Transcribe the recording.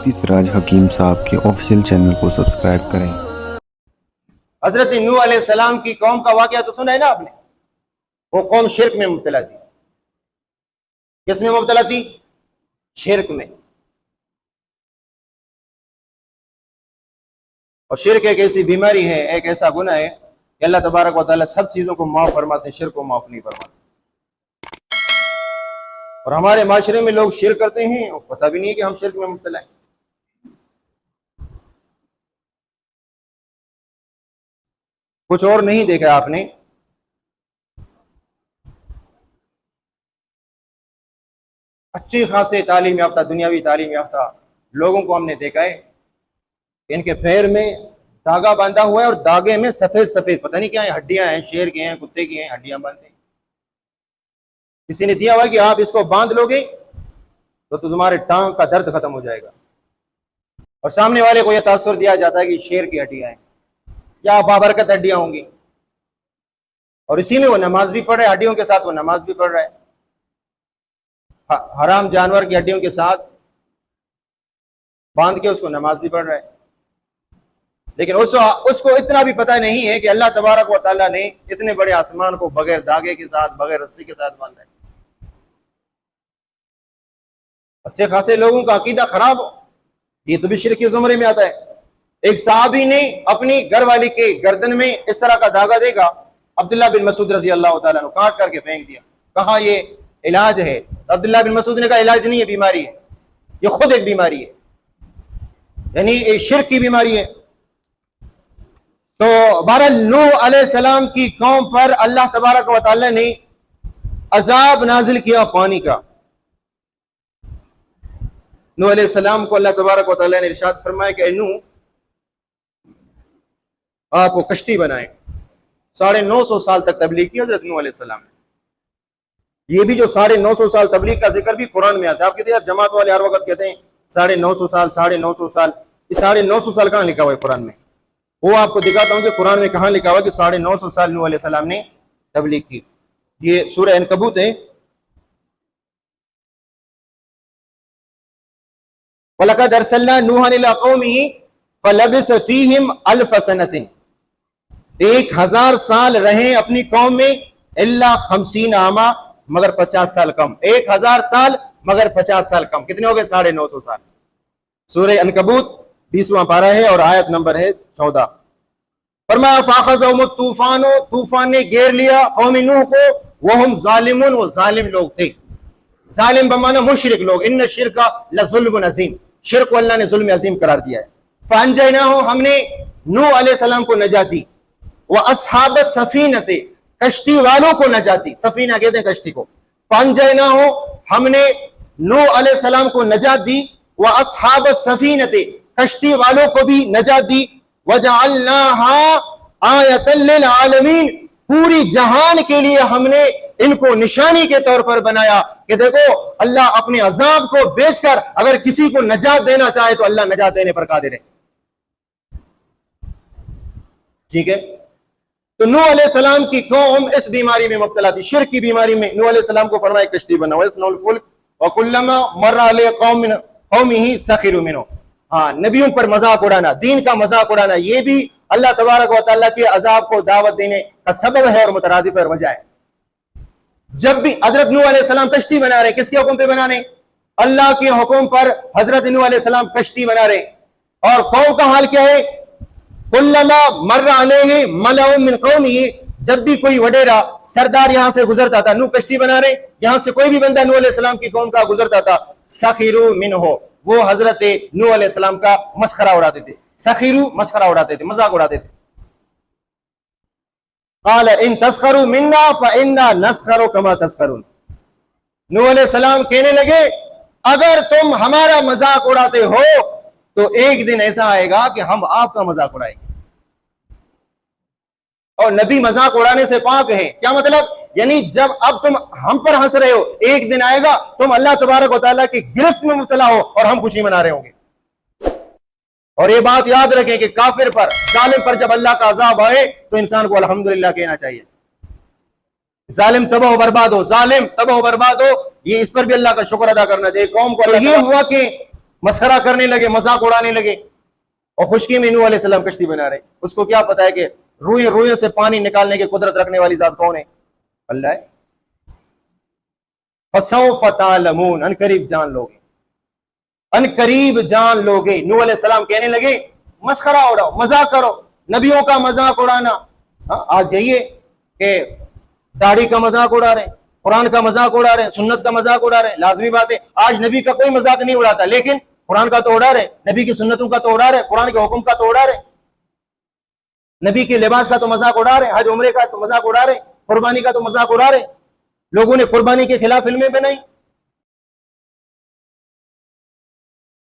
मुफ्ती सिराज हकीम साहब के official channel को सब्सक्राइब करें। हजरत नूह अलैहिस्सलाम की कौम का वाकया तो सुना है ना आपने। वो कौम शिरक में मुब्तला थी। किस में मुब्तला थी? शिरक में। और शिरक एक ऐसी बीमारी है, एक ऐसा गुनाह है कि अल्लाह तबारक व तआला सब चीजों को माफ फरमाते हैं, शिरक को माफ नहीं फरमाते। और हमारे माशरे में लोग शिरक करते हैं और पता भी नहीं है कि हम शिरक में मुब्तला हैं। कुछ और नहीं देखा आपने, अच्छी खासे तालीम याफ्ता, दुनियावी तालीम याफ्ता लोगों को हमने देखा है, इनके पैर में धागा बांधा हुआ है और धागे में सफेद सफेद पता नहीं क्या है, हड्डियां हैं, शेर की हैं, कुत्ते की हैं, हड्डियां बांधते हैं। किसी ने दिया हुआ कि आप इसको बांध लोगे तो तुम्हारे टांग का दर्द खत्म हो जाएगा। और सामने वाले को यह तासुर दिया जाता है कि शेर की हड्डियां हैं या बाबरकत हड्डियां होंगी, और इसी में वो नमाज भी पढ़ रहा है, हड्डियों के साथ वो नमाज भी पढ़ रहा है। हराम जानवर की हड्डियों के साथ बांध के उसको नमाज भी पढ़ रहा है। लेकिन उसको इतना भी पता नहीं है कि अल्लाह तबारक व तआला ने इतने बड़े आसमान को बगैर धागे के साथ, बगैर रस्सी के साथ बांधा है। अच्छे खासे लोगों का अकीदा खराब हो, ये तो भी शिर्क के ज़ुमरे में आता है। एक साहबी ने अपनी घरवाली के गर्दन में इस तरह का धागा देखा, अब्दुल्लाह बिन मसूद रजी अल्लाह तआला ने काट करके फेंक दिया, कहा ये इलाज है। अब्दुल्लाह बिन मसूद ने कहा इलाज नहीं है, बीमारी है, ये खुद एक बीमारी है, यानी ये शिर्क की बीमारी है। तो बहरहाल नूह अलैहिस्सलाम की कौम पर अल्लाह तबारक व तआला ने अजाब नाजिल किया पानी का। नूह अलैहिस्सलाम को अल्लाह तबारक व तआला ने इरशाद फरमाया कि नूह आपको कश्ती बनाए। 950 साल तक तबलीग की हजरत नूह अलैहिस्सलाम ने। ये भी जो 950 साल तबलीग का जिक्र भी कुरान में आता है। आप कहते हैं यार जमात वाले हर वक्त कहते हैं 950 साल 950 साल, ये 950 साल कहाँ लिखा हुआ है कुरान में? वो आपको दिखाता हूं कि कुरान में कहां लिखा हुआ कि 950 साल नूह अलैहिस्सलाम ने तबलीग की। ये सूरह अनकबूत है। वलक़द अरसलना नूहन इला क़ौमिही फ़लबिस फ़ीहिम अल्फ़ सनतिन, 1000 साल रहे अपनी कौम में, इल्ला 50 आमा, मगर 50 साल कम। 1000 साल मगर 50 साल कम, कितने हो गए? 950 साल। सूरह अनकबूत 20वां पारा है और आयत नंबर है 14। फरमाया फ़अख़ज़हुम तूफ़ान, तूफान ने घेर लिया कौम नूह को, वहुम ज़ालिमून, वो जालिम लोग थे। जालिम बमाना मुशरिक लोग। इन्न शिरका लज़ुल्मुन अज़ीम, शिर्क को अल्लाह ने जुल्म अजीम करार दिया है। फ़अन्जयनाहु, हमने नूह अलैहिस्सलाम को नजात दी, व अस्हाब सफ़ीनते, कश्ती वालों को नजात दी। सफ़ीना कहते हैं कश्ती को। फ़अन्जयनाहु, हमने नूह अलैहिस्सलाम को नजात दी, व अस्हाब सफ़ीनते, कश्ती वालों को भी नजात दी। वजअलनाहा आयतल लिल आलमीन, पूरी जहान के लिए हमने इनको निशानी के तौर पर बनाया कि देखो अल्लाह अपने अजाब को बेचकर अगर किसी को नजात देना चाहे तो अल्लाह नजात देने पर कादिर है। ठीक है। तो नूह अलैहिस्सलाम की कौम इस बीमारी में मुब्तला थी, शिर्क की बीमारी में। नूह अलैहिस्सलाम को फरमाया कश्ती बनाओ, इसनउल फुल्क व कुल्लमा मर्रा अलैहि कौमिही सखिरू मिन्हु। हाँ, नबियों पर मजाक उड़ाना, दीन का मजाक उड़ाना, ये भी अल्लाह तबारक व तआला के अजाब को दावत देने का सबब है और मुतरादिफ और वजह है। जब भी हजरत नूह अलैहिस्सलाम कश्ती बना रहे, किसके हुक्म पे बना रहे? अल्लाह के हुक्म पर हजरत नूह अलैहिस्सलाम कश्ती बना रहे। और कौम का हाल क्या है? कुल्लमा मर्रा अलैहि मलउम मिन कौमिही, जब भी कोई वडेरा सरदार यहां से गुजरता था, नूह कश्ती बना रहे, यहां से कोई भी बंदा नूह अलैहिस्सलाम की कौम का गुजरता था, सखिरू मिन्हु, वो हजरत नूह अलैहिस्सलाम का मस्खरा उड़ाते थे। सखिरू मस्खरा उड़ाते थे, मजाक उड़ाते थे। क़ाल इन तस्खरू मिन्ना फ़इन्ना नस्खरू कमा तस्खरून, नूह अलैहिस्सलाम कहने लगे अगर तुम हमारा मजाक उड़ाते हो तो एक दिन ऐसा आएगा कि हम आपका मजाक उड़ाएंगे। और नबी मजाक उड़ाने से पाक है। क्या मतलब? यानी जब अब तुम हम पर हंस रहे हो, एक दिन आएगा तुम अल्लाह तबारक व तआला की गिरफ्त में मुब्तला हो और हम खुशी मना रहे होंगे। और ये बात याद रखें कि काफिर पर, जालिम पर जब अल्लाह का अजाब आए तो इंसान को अल्हम्दुलिल्लाह कहना चाहिए। जालिम तबाह बर्बाद हो, जालिम तबाह बर्बाद हो, ये इस पर भी अल्लाह का शुक्र अदा करना चाहिए कौम को। ये हुआ कि مسخرہ کرنے لگے، مذاق اڑانے لگے، اور خشکی میں نوح علیہ السلام کشتی بنا رہے. اس کو کیا پتا ہے کہ روئیں سے پانی نکالنے کی قدرت رکھنے والی ذات کون ہے؟ اللہ ہے. فَسَوْفَ تَعْلَمُونَ، ان قریب جان لوگے، ان قریب جان لوگے. نوح علیہ السلام کہنے لگے مسخرہ اڑاؤ، مذاق کرو، نبیوں کا مذاق اڑانا. آج یہی ہے کہ داڑھی کا مذاق اڑا رہے ہیں، قرآن کا مذاق اڑا رہے ہیں، سنت کا مذاق اڑا رہے ہیں. لازمی بات ہے آج نبی کا کوئی مذاق نہیں اڑاتا، لیکن قرآن کا تو اڑا رہے ہیں، نبی کی سنتوں کا تو اڑا رہے ہیں، قرآن کے حکم کا تو اڑا رہے ہیں، نبی کے لباس کا تو مذاق اڑا رہے ہیں، حج عمرے کا تو مذاق اڑا رہے ہیں، قربانی کا تو مذاق اڑا رہے ہیں. لوگوں نے قربانی کے خلاف فلمیں بنائی،